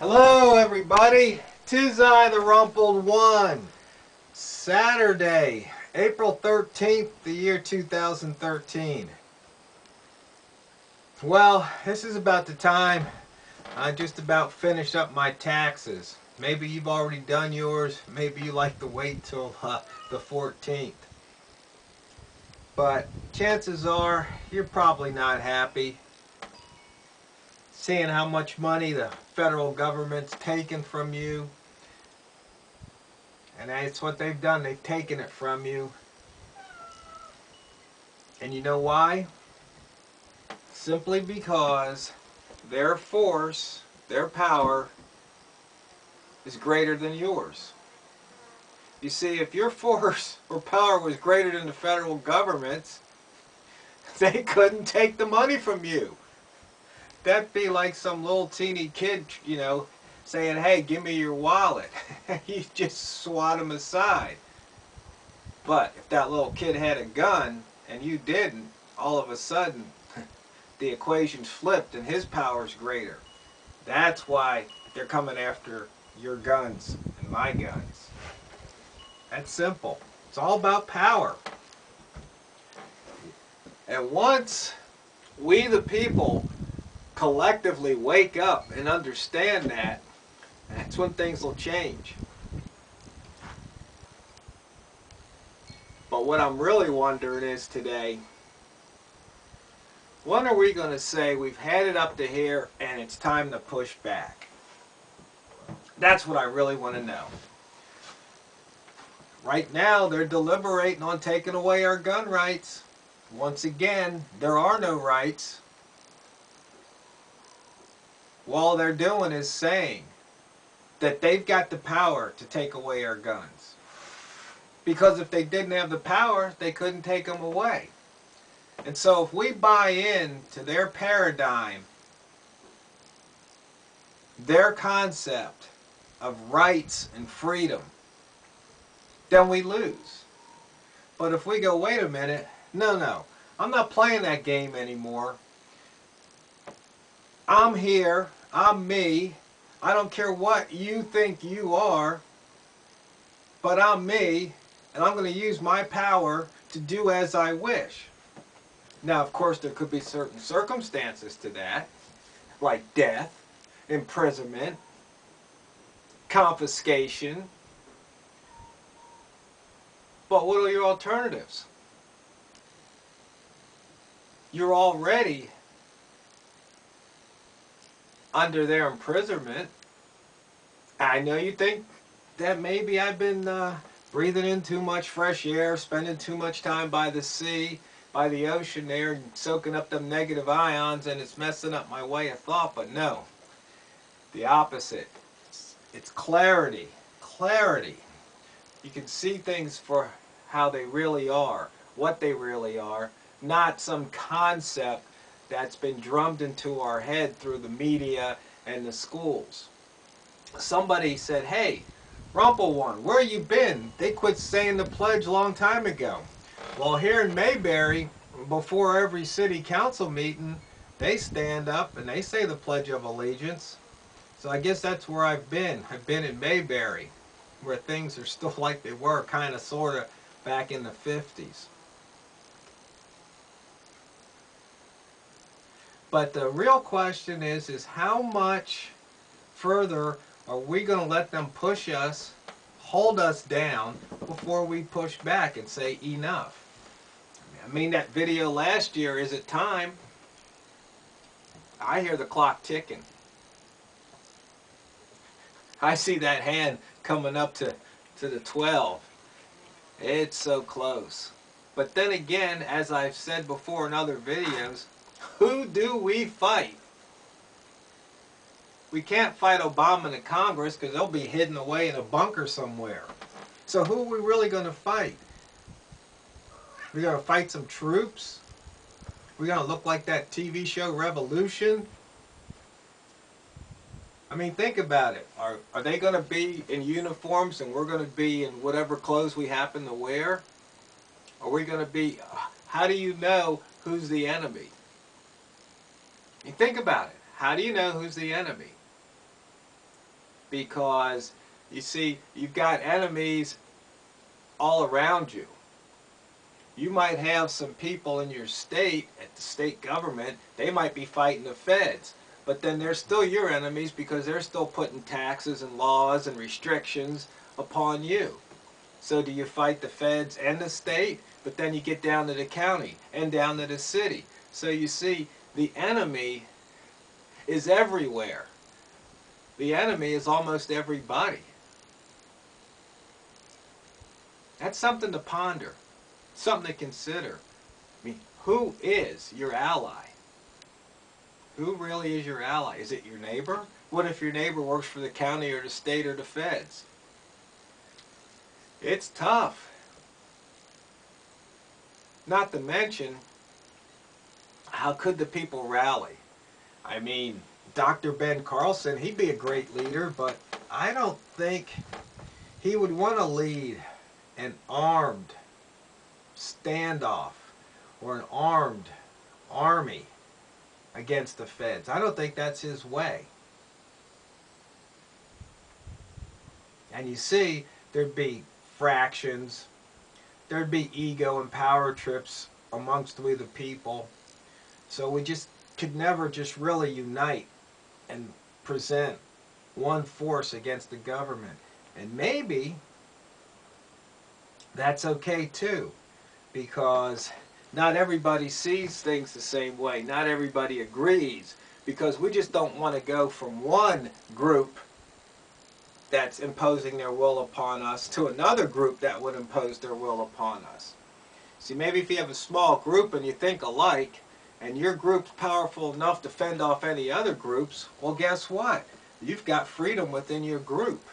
Hello everybody, 'tis I, the Rumpled One. Saturday, April 13th, the year 2013. Well, this is about the time I just about finished up my taxes. Maybe you've already done yours, maybe you like to wait till the 14th. But chances are, you're probably not happy seeing how much money the federal government's taken from you. And that's what they've done. They've taken it from you. And you know why? Simply because their force, their power, is greater than yours. You see, if your force or power was greater than the federal government's, they couldn't take the money from you. That'd be like some little teeny kid, saying, hey, give me your wallet. You just swat him aside. But if that little kid had a gun and you didn't, all of a sudden the equation's flipped and his power's greater. That's why they're coming after your guns and my guns. That's simple. It's all about power. And once we the people collectively wake up and understand that, that's when things will change. But what I'm really wondering is today, when are we going to say we've had it up to here and it's time to push back? That's what I really want to know. Right now, they're deliberating on taking away our gun rights. Once again, there are no rights. All they're doing is saying that they've got the power to take away our guns. Because if they didn't have the power, they couldn't take them away. And so if we buy into their paradigm, their concept of rights and freedom, then we lose. But if we go, wait a minute, no, I'm not playing that game anymore. I'm here, I'm me, I don't care what you think you are, but I'm me, and I'm going to use my power to do as I wish. Now, of course, there could be certain circumstances to that, like death, imprisonment, confiscation. But what are your alternatives? You're already under their imprisonment. I know you think that maybe I've been breathing in too much fresh air, spending too much time by the sea, by the ocean there, and soaking up them negative ions, and it's messing up my way of thought. But no, the opposite. It's clarity. Clarity. You can see things for how they really are, what they really are, not some concept that's been drummed into our head through the media and the schools. Somebody said, hey, Rumpled-One, where you been? They quit saying the pledge a long time ago. Well, here in Mayberry, before every city council meeting, they stand up and they say the Pledge of Allegiance. So I guess that's where I've been. I've been in Mayberry, where things are still like they were, kind of, sort of, back in the 50s. But the real question is how much further are we going to let them push us, hold us down, before we push back and say enough? I mean, that video last year, is it time? I hear the clock ticking. I see that hand coming up to the 12. It's so close. But then again, as I've said before in other videos, who do we fight? We can't fight Obama and the Congress because they'll be hidden away in a bunker somewhere. So who are we really going to fight? We're going to fight some troops? We're going to look like that TV show Revolution? I mean, think about it. Are they going to be in uniforms and we're going to be in whatever clothes we happen to wear? Are we going to be... How do you know who's the enemy? You think about it. How do you know who's the enemy? because you see, you've got enemies all around you. You might have some people in your state, at the state government, they might be fighting the feds. But then they're still your enemies because they're still putting taxes and laws and restrictions upon you. So do you fight the feds and the state? But then you get down to the county and down to the city. So you see, the enemy is everywhere. The enemy is almost everybody. That's something to ponder, something to consider. I mean, who is your ally? Who really is your ally? Is it your neighbor? What if your neighbor works for the county or the state or the feds? It's tough. Not to mention, how could the people rally? I mean, Dr. Ben Carlson, he'd be a great leader, but I don't think he would want to lead an armed standoff or an armed army against the feds. I don't think that's his way. And you see, there'd be fractions, there'd be ego and power trips amongst we the people. So we just could never just really unite and present one force against the government. And maybe that's okay too, because not everybody sees things the same way. Not everybody agrees, because we just don't want to go from one group that's imposing their will upon us to another group that would impose their will upon us. See, maybe if you have a small group and you think alike, and your group's powerful enough to fend off any other groups, well, guess what? You've got freedom within your group.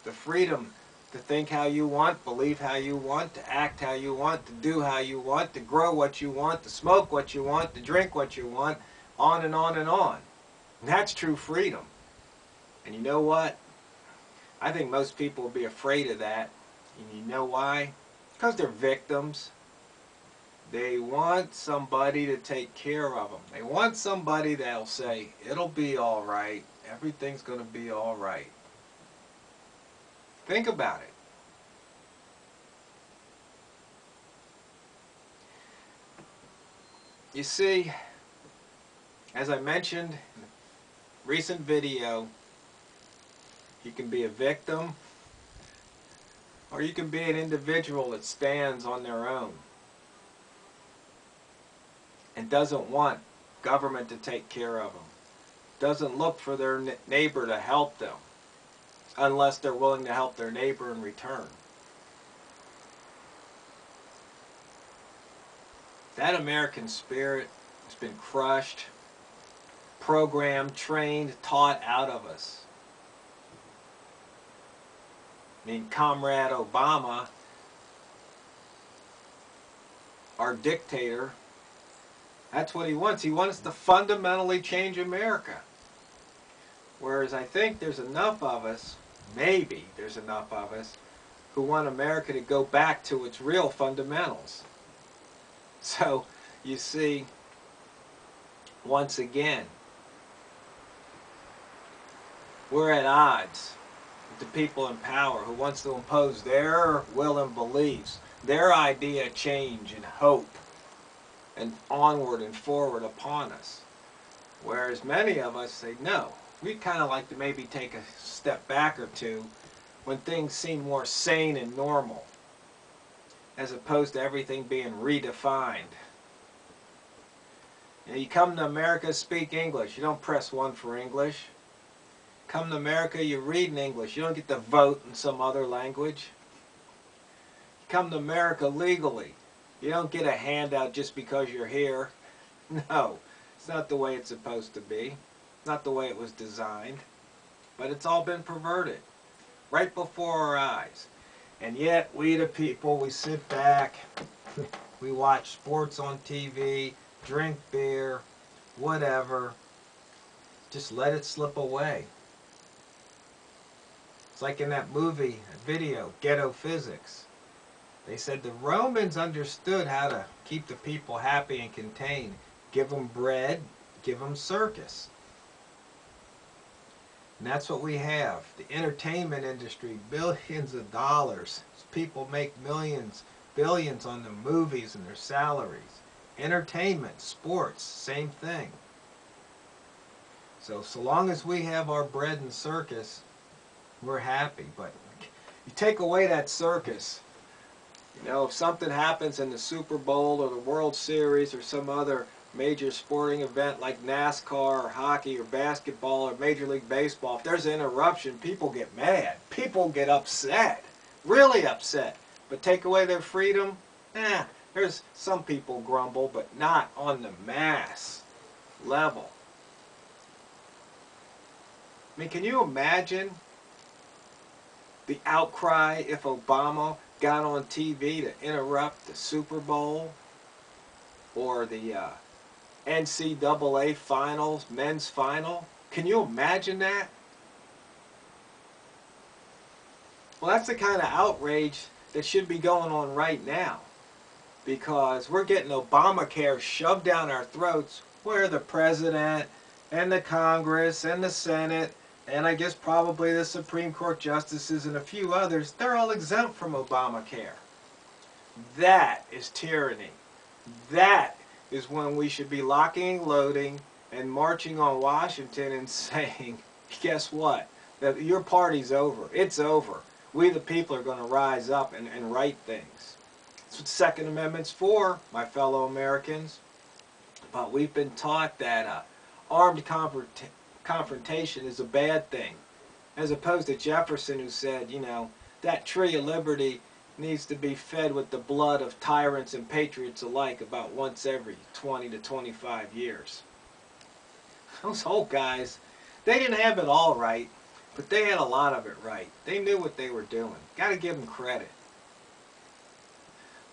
The freedom to think how you want, believe how you want, to act how you want, to do how you want, to grow what you want, to smoke what you want, to drink what you want, on and on and on. And that's true freedom. And you know what? I think most people will be afraid of that. And you know why? Because they're victims. They want somebody to take care of them. They want somebody that'll say, it'll be all right. Everything's going to be all right. Think about it. You see, as I mentioned in a recent video, you can be a victim or you can be an individual that stands on their own and doesn't want government to take care of them, doesn't look for their neighbor to help them, unless they're willing to help their neighbor in return. That American spirit has been crushed, programmed, trained, taught out of us. I mean, Comrade Obama, our dictator, that's what he wants. He wants to fundamentally change America. Whereas I think there's enough of us, maybe there's enough of us, who want America to go back to its real fundamentals. So, you see, once again, we're at odds with the people in power who wants to impose their will and beliefs, their idea of change and hope, and onward and forward upon us. Whereas many of us say, no, we'd kind of like to maybe take a step back or two when things seem more sane and normal, as opposed to everything being redefined. You know, you come to America, speak English. You don't press 1 for English. Come to America, you read in English. You don't get to vote in some other language. You come to America legally. You don't get a handout just because you're here. No, it's not the way it's supposed to be. Not the way it was designed. But it's all been perverted right before our eyes. And yet, we the people, we sit back, we watch sports on TV, drink beer, whatever. Just let it slip away. It's like in that movie, video, Ghetto Physics. They said the Romans understood how to keep the people happy and contained. Give them bread, give them circus. And that's what we have. The entertainment industry, billions of dollars. People make millions, billions on the movies and their salaries. Entertainment, sports, same thing. So long as we have our bread and circus, we're happy. But you take away that circus, you know, if something happens in the Super Bowl or the World Series or some other major sporting event like NASCAR or hockey or basketball or Major League Baseball, if there's an interruption, people get mad. People get upset. Really upset. But take away their freedom, there's some people grumble, but not on the mass level. I mean, can you imagine the outcry if Obama got on TV to interrupt the Super Bowl or the NCAA finals, men's final? Can you imagine that? Well, that's the kind of outrage that should be going on right now, because we're getting Obamacare shoved down our throats where the president and the Congress and the Senate and I guess probably the Supreme Court justices and a few others, they're all exempt from Obamacare. That is tyranny. That is when we should be locking and loading and marching on Washington and saying, guess what? That your party's over. It's over. We the people are going to rise up and right things. That's what the Second Amendment's for, my fellow Americans. But we've been taught that armed confrontation is a bad thing, as opposed to Jefferson, who said, you know, that tree of liberty needs to be fed with the blood of tyrants and patriots alike about once every 20 to 25 years. Those old guys, they didn't have it all right, but they had a lot of it right. They knew what they were doing. Got to give them credit.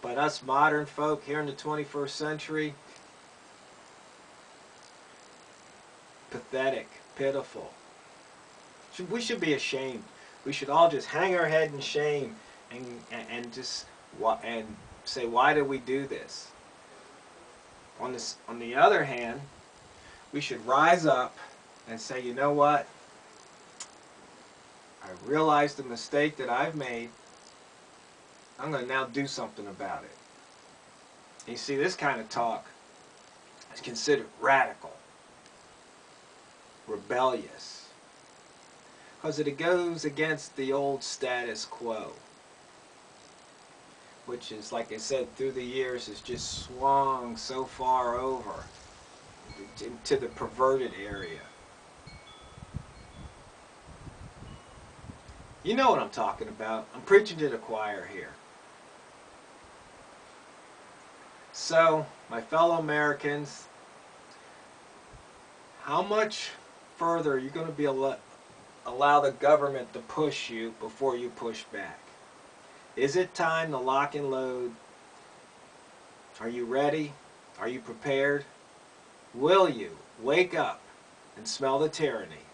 But us modern folk here in the 21st century, pathetic, pitiful. We should be ashamed. We should all just hang our head in shame and just say, why did we do this? On the other hand, we should rise up and say, you know what? I realize the mistake that I've made. I'm going to now do something about it. And you see, this kind of talk is considered radical, rebellious, because it goes against the old status quo, which is, like I said, through the years has just swung so far over into the perverted area. You know what I'm talking about. I'm preaching to the choir here. So, my fellow Americans, how much further are you going to be allow the government to push you before you push back? Is it time to lock and load? Are you ready? Are you prepared? Will you wake up and smell the tyranny?